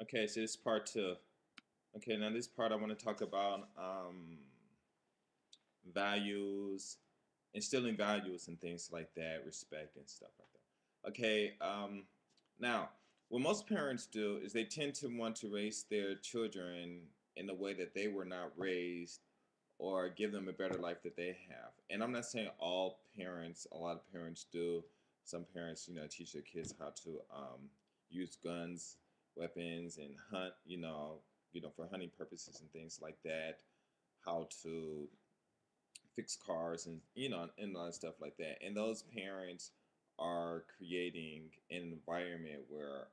Okay, so this is part two. Okay, now this part I want to talk about values, instilling values and things like that, respect and stuff like that. Okay, now what most parents do is they tend to want to raise their children in the way that they were not raised or give them a better life that they have. And I'm not saying all parents, a lot of parents do. Some parents, teach their kids how to use guns, weapons, and hunt, for hunting purposes and things like that. How to fix cars and and a lot of stuff like that. And those parents are creating an environment where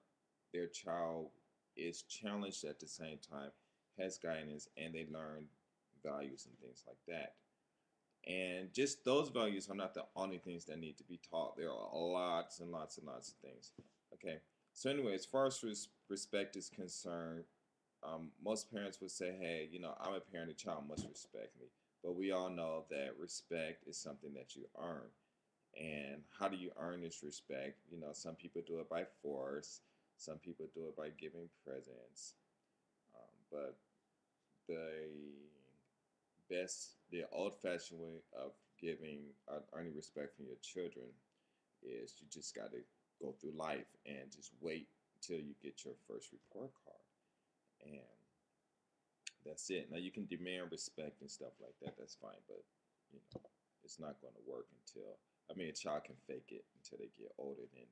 their child is challenged at the same time, has guidance, and they learn values and things like that. And just those values are not the only things that need to be taught. There are lots and lots and lots of things. Okay. So anyway, as far as respect is concerned, most parents would say, "Hey, I'm a parent. A child must respect me." But we all know that respect is something that you earn. And how do you earn this respect? Some people do it by force. Some people do it by giving presents. But the the old-fashioned way of giving, earning respect from your children is you just got to go through life and just wait till you get your first report card, and that's it. Now you can demand respect and stuff like that. That's fine, but you know it's not going to work until a child can fake it until they get older, then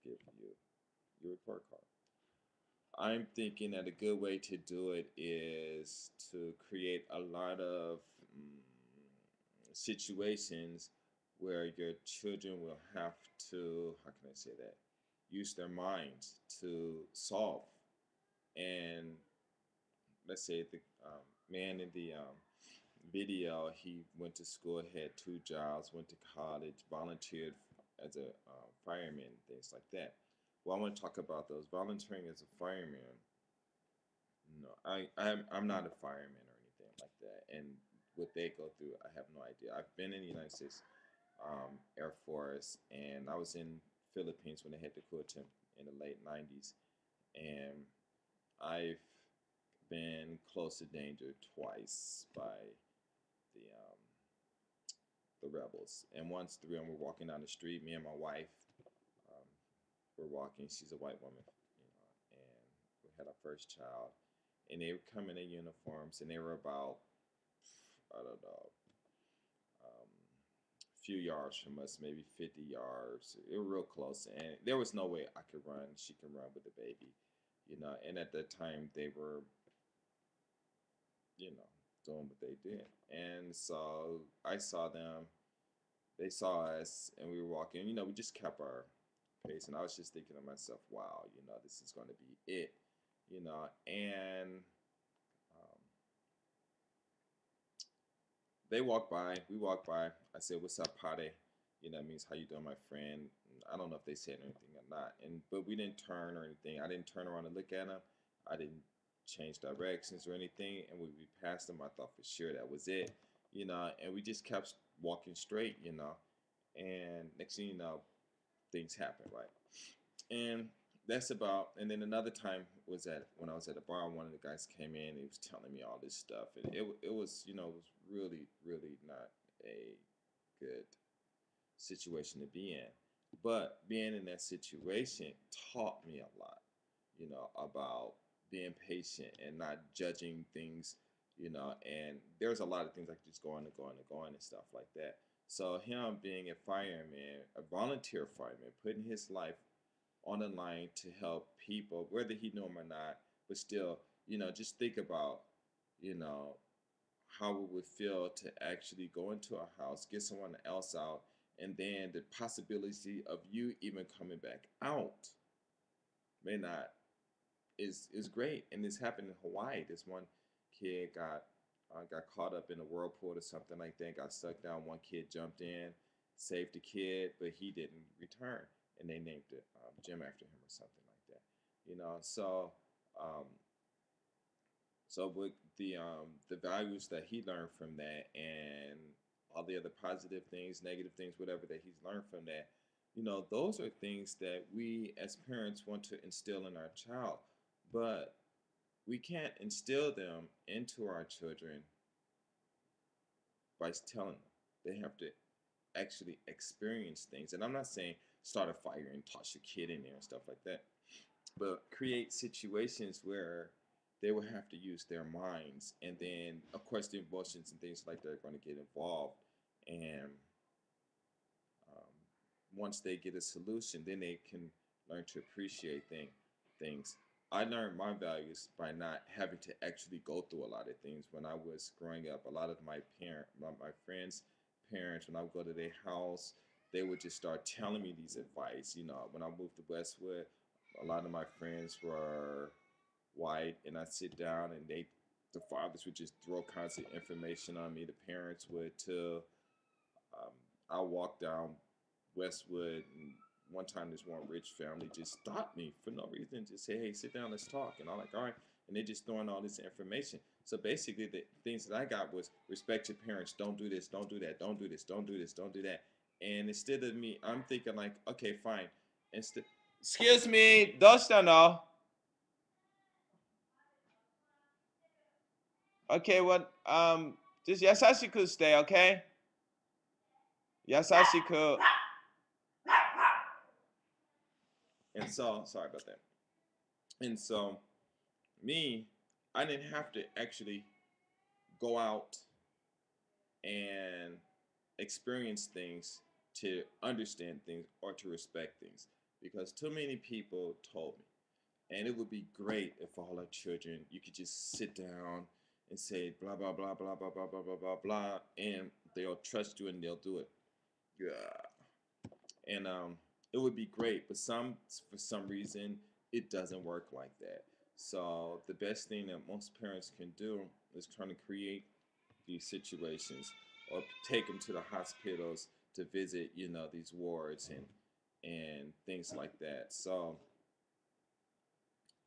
give you your report card. I'm thinking that a good way to do it is to create a lot of situations where your children will have to, how can I say that, use their minds to solve. And let's say the man in the video, he went to school, had two jobs, went to college, volunteered as a fireman, things like that. Well, I want to talk about those volunteering as a fireman. No, I'm not a fireman or anything like that, and what they go through, I have no idea. I've been in the United States Air Force, and I was in Philippines when they had the coup attempt in the late '90s, and I've been close to danger twice by the um, the rebels. And once three of them were walking down the street, me and my wife um, were walking. She's a white woman, and we had our first child. And they were coming in uniforms, and they were about, I don't know, a few yards from us, maybe 50 yards. It was real close, and there was no way I could run. She can run with the baby, And at that time, they were, you know, doing what they did. And so I saw them, they saw us, and we were walking. We just kept our pace, and I was just thinking to myself, wow, this is going to be it, And um, they walked by, we walked by. I said, "What's up, Pate?" It means how you doing, my friend. And I don't know if they said anything or not. But we didn't turn or anything. I didn't turn around and look at them. I didn't change directions or anything. And when we passed them, I thought for sure that was it, And we just kept walking straight, And next thing you know, things happen, right? And that's about. And then another time was at when I was at a bar. One of the guys came in. He was telling me all this stuff, and it was it was really really not a good situation to be in. But being in that situation taught me a lot, about being patient and not judging things, And there's a lot of things like just going and going and going and stuff like that. So him being a fireman, a volunteer fireman, putting his life on the line to help people, whether he knew them or not, but still, just think about, you know, how it would feel to actually go into a house, get someone else out, and then the possibility of you even coming back out may not is great. And this happened in Hawaii. This one kid got caught up in a whirlpool or something like that, got stuck down. One kid jumped in, saved the kid, but he didn't return, and they named it Jim after him or something like that. Um, so with the values that he learned from that, and all the other positive things, negative things, whatever that he's learned from that, those are things that we as parents want to instill in our child. But we can't instill them into our children by telling them. They have to actually experience things. And I'm not saying start a fire and toss your kid in there and stuff like that, but create situations where they will have to use their minds. And then, of course, the emotions and things like that are going to get involved. And um, once they get a solution, then they can learn to appreciate things. I learned my values by not having to actually go through a lot of things. When I was growing up, a lot of my friends' parents, when I would go to their house, they would just start telling me these advice. You know, when I moved to Westwood, a lot of my friends were white, and I sit down, and the fathers would just throw constant information on me. The parents would too. Um, I walked down Westwood, and one time this one rich family just stopped me for no reason, just say, "Hey, sit down, let's talk." And I'm like, "All right." And they're just throwing all this information. So basically, the things that I got was respect your parents. Don't do this. Don't do that. Don't do this. Don't do this. Don't do that. And instead of me, I'm thinking like, okay, fine. Instead, excuse me, どうしたの? Okay, what? Just 優しく stay, okay? 優しく. And so, sorry about that. And so, me, I didn't have to actually go out and experience things to understand things or to respect things, because too many people told me. And it would be great if all our children, you could just sit down and say blah blah blah blah blah blah blah blah blah blah, and they'll trust you and they'll do it. Yeah. And it would be great, but for some reason it doesn't work like that. So the best thing that most parents can do is trying to create these situations, or take them to the hospitals to visit, these wards and things like that. So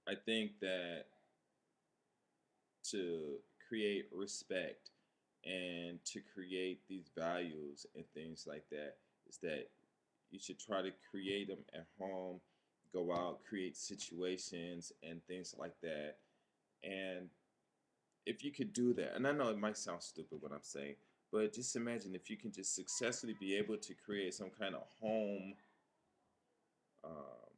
I think that to create respect and to create these values and things like that is that you should try to create them at home, go out, create situations and things like that. And if you could do that, and I know it might sound stupid what I'm saying, but just imagine if you can just successfully be able to create some kind of home um,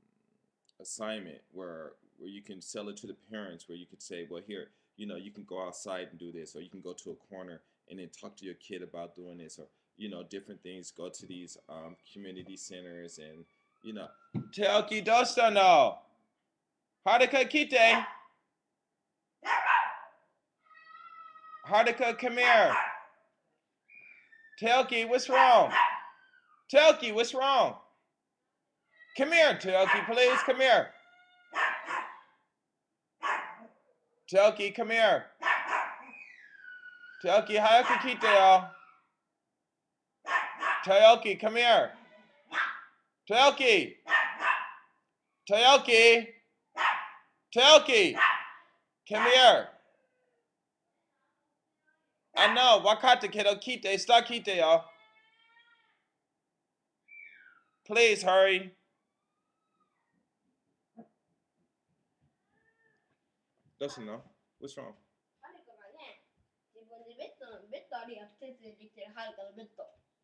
assignment where you can sell it to the parents, where you could say, well, here, you can go outside and do this, or you can go to a corner and then talk to your kid about doing this, or different things. Go to these community centers, and Teoki dosta no Haruka kite. Haruka, come here. Teoki, what's wrong? Teoki, what's wrong? Come here, Teoki, please, come here. Teoki, come here. Teoki, hayaku kite yo. Teoki, come here. Teoki. Teoki. Teoki. Come here. I know, wakata kedo kite, stop kite yo. Please hurry. Doesn't know. What's wrong? 誰かがね、自分でベッドのあるからベッド。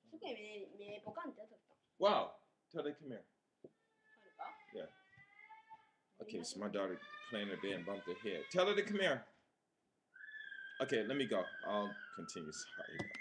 そこに目ポカンってやっとった。 Wow. Tell her to come here. 誰か Yeah. Okay, so my daughter playing her bed and bumped her head. Tell her to come here. Okay, let me go. I'll continue. Sorry about that.